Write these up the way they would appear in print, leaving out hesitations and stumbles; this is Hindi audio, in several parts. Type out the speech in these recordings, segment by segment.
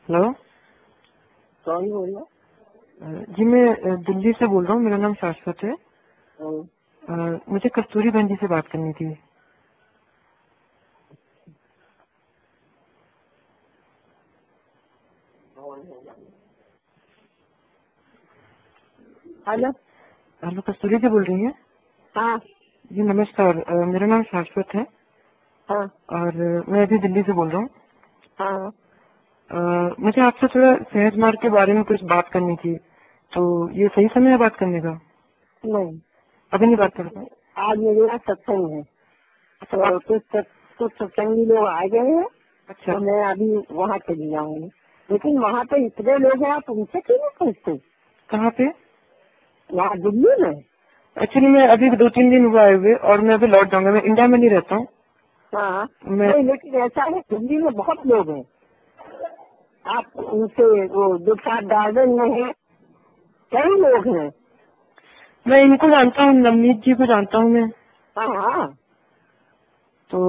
हेलो, कौन बोल रहा? जी मैं दिल्ली से बोल रहा हूँ। मेरा नाम शाश्वत है। हूँ। मुझे कस्तूरी बहन जी से बात करनी थी। हेलो। हेलो, कस्तूरी जी बोल रही हैं? हाँ जी नमस्कार। मेरा नाम शाश्वत है हाँ और मैं अभी दिल्ली से बोल रहा हूँ। हाँ। मुझे आपसे थोड़ा सहज मार्ग के बारे में कुछ बात करनी थी, तो ये सही समय है बात करने का? नहीं, अभी नहीं बात कर पाए? आज मेरे यहाँ सत्संग है तो कुछ सत्संगी लोग आ गए हैं अच्छा, तो मैं अभी वहाँ चली जाऊंगी। लेकिन वहाँ पे इतने लोग हैं, आप उनसे क्यों नहीं पूछते? कहाँ पे? यहाँ दिल्ली में। एक्चुअली मैं अभी 2-3 दिन हुआ आए हुए और मैं अभी लौट जाऊंगा। मैं इंडिया में नहीं रहता हूँ। हाँ मैं नहीं, लेकिन ऐसा है दिल्ली में बहुत लोग हैं। आप उनसे वो दुखा गार्डन में है, कई लोग हैं। मैं इनको जानता हूँ, नवनीत जी को जानता हूँ मैं। हाँ हाँ। तो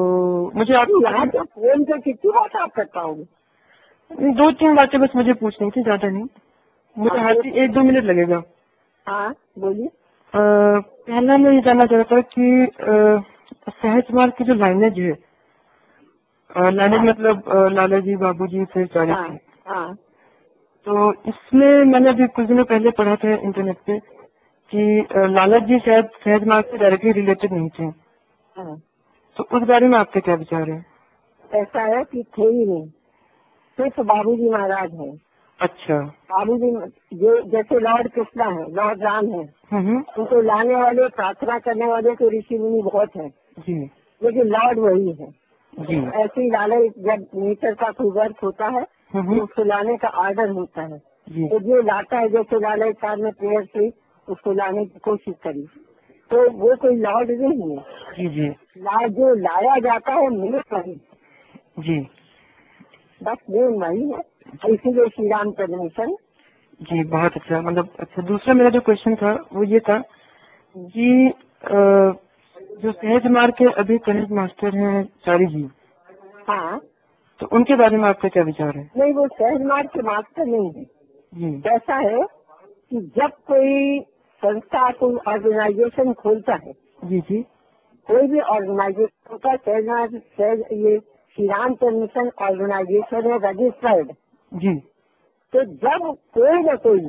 मुझे आप यहाँ तो फोन पे कितनी बात आप कर पाओगे? 2-3 बातें बस मुझे पूछनी थी, ज्यादा नहीं। मुझे हाँ हाथ 1-2 मिनट लगेगा। हाँ, बोलिए। पहला मैं ये जानना चाहता था कि सहज मार्ग की जो लाइनेज है, लाइनेज मतलब लाला जी, बाबू जी, फिर चारी हाँ जी, हाँ तो इसमें मैंने अभी कुछ दिनों पहले पढ़ा था इंटरनेट पे कि लाला जी शायद सहज मार्ग से डायरेक्टली रिलेटेड नहीं थे। हाँ। तो उस बारे में आपके क्या विचार है? ऐसा है कि थे ही नहीं, सिर्फ बाबूजी महाराज हैं। अच्छा। बाबूजी जो जैसे लॉर्ड कृष्णा है, लॉर्ड राम है, हम्म। उनको लाने वाले, प्रार्थना करने वाले तो ऋषि मुनि बहुत हैं, जी लेकिन लॉर्ड वही है। जी। ऐसे ही लाले जब नेचर का कोई वर्क होता है तो उसको लाने का ऑर्डर होता है, जी तो जो लाता है, जैसे लाले साहब ने प्रेयर से उसको लाने की कोशिश करी, तो वो कोई लॉर्ड नहीं है। जी जी जो लाया जाता है मिले वही, जी बस मेन वही है। इसीलिए श्री रामचंद्र मिशन। जी। बहुत अच्छा, मतलब अच्छा। दूसरा मेरा जो क्वेश्चन था वो ये था कि जो सहज मार्ग के अभी करंट मास्टर हैं चारी जी, हाँ तो उनके बारे में आपका क्या विचार है? नहीं, वो सहज मार्ग के मास्टर नहीं है। जी कैसा है कि जब कोई संस्था, कोई ऑर्गेनाइजेशन खोलता है, जी जी कोई भी ऑर्गेनाइजेशन का ये श्री रामचंद्र मिशन ऑर्गेनाइजेशन है, रजिस्टर्ड। जी तो जब कोई न कोई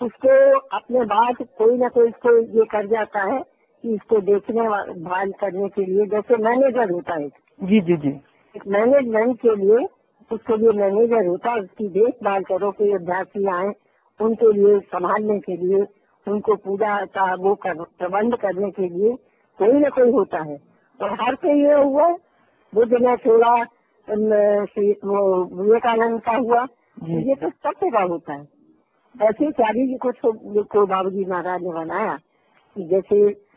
उसको अपने बात, कोई न कोई इसको ये कर जाता है कि इसको देखने भाल करने के लिए, जैसे मैनेजर होता है, जी जी जी एक मैनेजमेंट के लिए उसके लिए मैनेजर होता है, उसकी देखभाल करो, कोई अभ्यासी आए उनके लिए संभालने के लिए, उनको पूजा का वो प्रबंध करने के लिए कोई न कोई होता है। और हर से ये हुआ, बुद्ध ने छोड़ा, विवेकानंद का हुआ, जी ये तो सब जगह होता है। ऐसे चारी जी को बाबूजी महाराज ने बनाया कि जैसे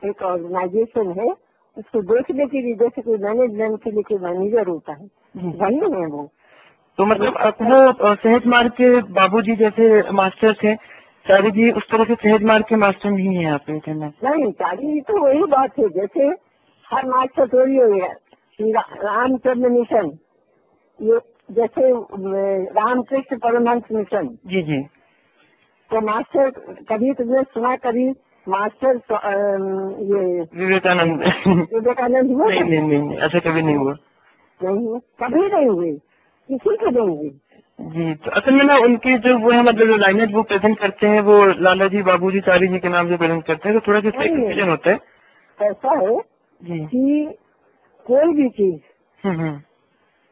एक ऑर्गेनाइजेशन है, उसको देखने के लिए, जैसे कोई मैनेजमेंट के लिए कोई मैनेजर होता है, जी। वही है वो। तो मतलब वो सहज मार्ग के बाबूजी जैसे मास्टर थे चारी जी, उस तरह से सहज मार्ग के मास्टर नहीं है आप ये कहना? नहीं, चारी जी तो वही बात है, जैसे हर मास्टर थोड़ी हो गया। श्री रामचंद्र मिशन, ये जैसे रामकृष्ण परमहंस मिशन, जी जी। तो मास्टर कभी तुमने सुना, कभी मास्टर ये विवेकानंद विवेकानंद हुआ? नहीं नहीं नहीं, ऐसा कभी नहीं हुआ। नहीं, कभी नहीं हुए, किसी को नहीं हुई। जी, तो असल में ना उनकी जो वो है, मतलब जो लाइनेज वो प्रेजेंट करते हैं, वो लाला जी, बाबू जी, चारी जी के नाम से प्रेजेंट करते हैं, तो थोड़ा सा कंफ्यूजन होता है। ऐसा है जी। कि कोई भी चीज हम्म।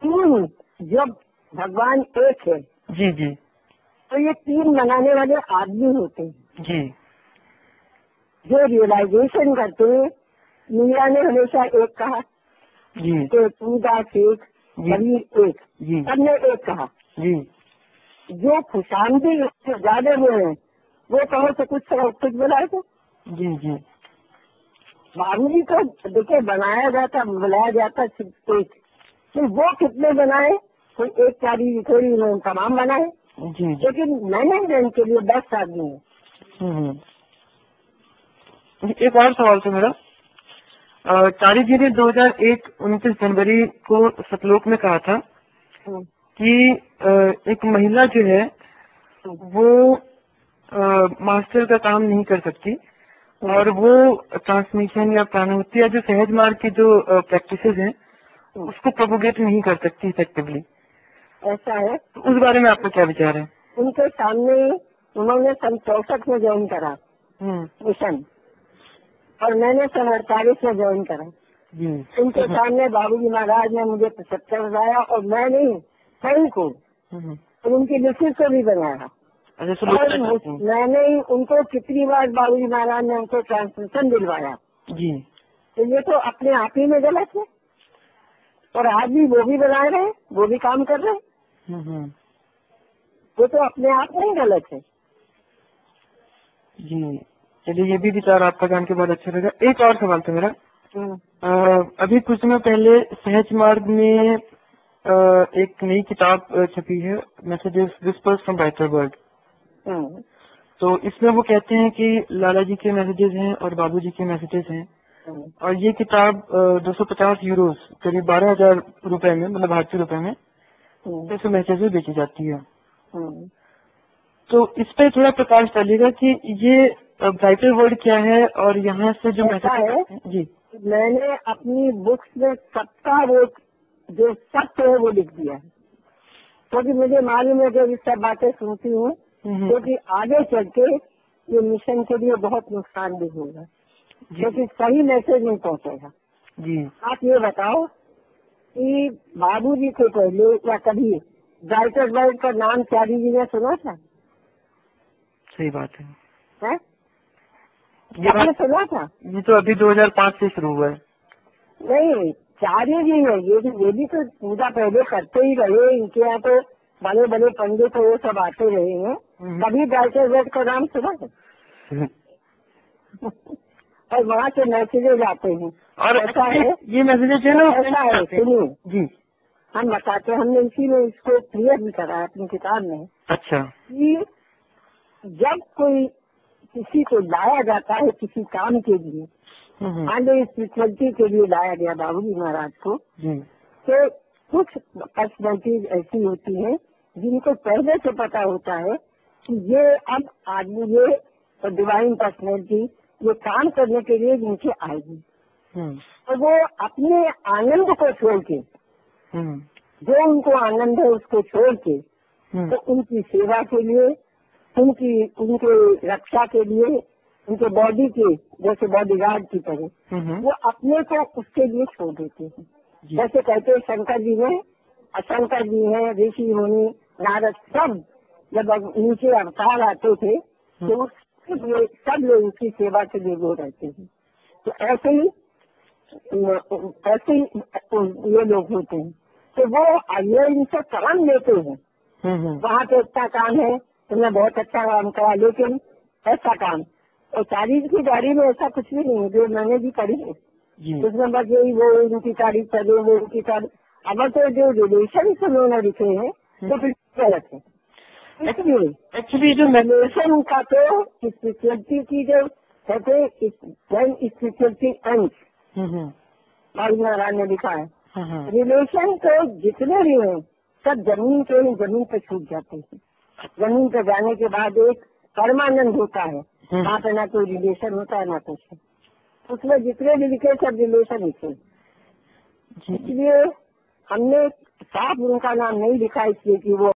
तीन, जब भगवान एक है जी जी तो ये तीन बनाने वाले आदमी होते हैं जी जो रियलाइजेशन करते हैं। मीरा ने हमेशा एक कहा, जी तो सूरदास एक, जी कबीर एक, जी सबने एक कहा। जी जो खुशामदी उससे ज्यादा हुए हैं, वो कहो तो कुछ बुलाए थे। जी जी बाबूजी को देखिए बनाया जाता, बुलाया जाता सिर्फ एक, तो वो कितने बनाए? कोई एक चारी थोड़ी, उन्होंने तमाम बनाए, जी जी। लेकिन मैनेजमेंट के लिए 10 आदमी है। हम्म। एक और सवाल था मेरा। चारी जी ने 2001 29 जनवरी को सतलोक में कहा था कि एक महिला जो है वो मास्टर का काम नहीं कर सकती और वो ट्रांसमिशन या प्राणाहुति या जो सहज मार्ग की जो प्रैक्टिसेस हैं उसको प्रोपोगेट नहीं कर सकती इफेक्टिवली। ऐसा है। तो उस बारे में आपका क्या विचार है? उनके सामने उन्होंने सन 64 में ज्वाइन करा मिशन और मैंने सन 48 में ज्वाइन करा। उनके सामने बाबूजी महाराज ने मुझे 75 बताया और मैं नहीं कई को और उनकी लिखित को भी बनाया। और मैंने उनको कितनी बार बाबूजी महाराज ने उनको ट्रांसमिशन दिलवाया जी। तो ये तो अपने आप ही में गलत है और आज भी वो भी बना रहे हैं, वो भी काम कर रहे हैं। वो तो अपने आप में ही गलत है जी। चलिए ये भी विचार आपका जान के बाद अच्छा लगा। एक और सवाल था मेरा। अभी कुछ समय पहले सहज मार्ग में एक नई किताब छपी है, messages whispers from writer world. तो इसमें वो कहते हैं कि लाला जी के मैसेजेस हैं और बाबूजी के मैसेजेस हैं और ये किताब 250 यूरोस करीब 12,000 रुपए में, मतलब भारतीय रुपए में 200 मैसेजेस बेची जाती है। तो इस पे थोड़ा प्रकाश डालिएगा कि ये राइटर वर्ल्ड क्या है और यहाँ से जो मैसेज है जी। मैंने अपनी बुक्स में सबका वो जो सत्य है वो लिख दिया है क्योंकि मुझे मालूम है जब इस सब बातें सुनती हूँ क्योंकि आगे चल के ये मिशन के लिए बहुत नुकसान भी होगा क्योंकि सही मैसेज नहीं पहुँचेगा जी। आप ये बताओ कि बाबूजी के पहले या कभी राइटर वर्ल्ड का नाम चारी जी ने सुना था? सही बात है? ये सुना था? ये तो अभी 2005 से शुरू हुआ है। नहीं, चार्य जी है ये भी तो पूजा पहले करते ही रहे। इनके यहाँ तो बड़े बड़े पंडित वो सब आते रहे हैं। कभी राइटर वर्ल्ड का नाम सुना है? और वहाँ से मैसेजेज आते हैं और ऐसा है ये मैसेजेज है ना, ऐसा है सुनिए जी। हम बताते हैं, हमने इसी में इसको क्लियर भी करा है अपनी किताब में। अच्छा। कि जब कोई किसी को लाया जाता है किसी काम के लिए, आगे स्पिरिचुअलिटी के लिए लाया गया बाबूजी महाराज को, तो कुछ पर्सनैलिटीज ऐसी होती हैं जिनको पहले से पता होता है कि ये अब आदमी ये डिवाइन पर्सनैलिटी ये काम करने के लिए नीचे आएगी। तो वो अपने आनंद को छोड़ के, जो उनको आनंद है उसको छोड़ के, तो उनकी सेवा के लिए, उनके रक्षा के लिए, उनके बॉडी के जैसे बॉडीगार्ड की तरह वो अपने को उसके लिए छोड़ देते हैं। जैसे कहते हैं शंकर जी ने, शंकर जी हैं, ऋषि मुनि नारद सब जब नीचे अवतार आते थे तो सब लोग उसकी सेवा के लिए वो रहते हैं। तो ऐसे ही ये लोग होते हैं। तो वो ये इनसे काम लेते हैं। वहाँ पे अच्छा काम है, तुमने बहुत अच्छा काम करा, लेकिन ऐसा काम और तारीफ की गाड़ी में ऐसा कुछ भी नहीं है जो मैंने भी करी है। उसमें बस यही वो उनकी तारीफ करे, वो उनकी तारीफ। अब तो जो रिलेशन उन्होंने लिखे हैं तो फिर गलत है। एक्चुअली जो रिलेशन का तो स्पिरिचुअलिटी की जो कहते स्पिरिचुअलिटी एंड बाबू महाराज ने लिखा है, रिलेशन तो जितने भी हैं सब जमीन के जमीन पे छूट जाते हैं। जमीन पे जाने के बाद एक परमानंद होता है, वहाँ पे ना कोई रिलेशन होता है ना कुछ। उसमें जितने भी लिखे सब रिलेशन लिखे। इसलिए हमने साफ उनका नाम नहीं लिखा इसलिए कि वो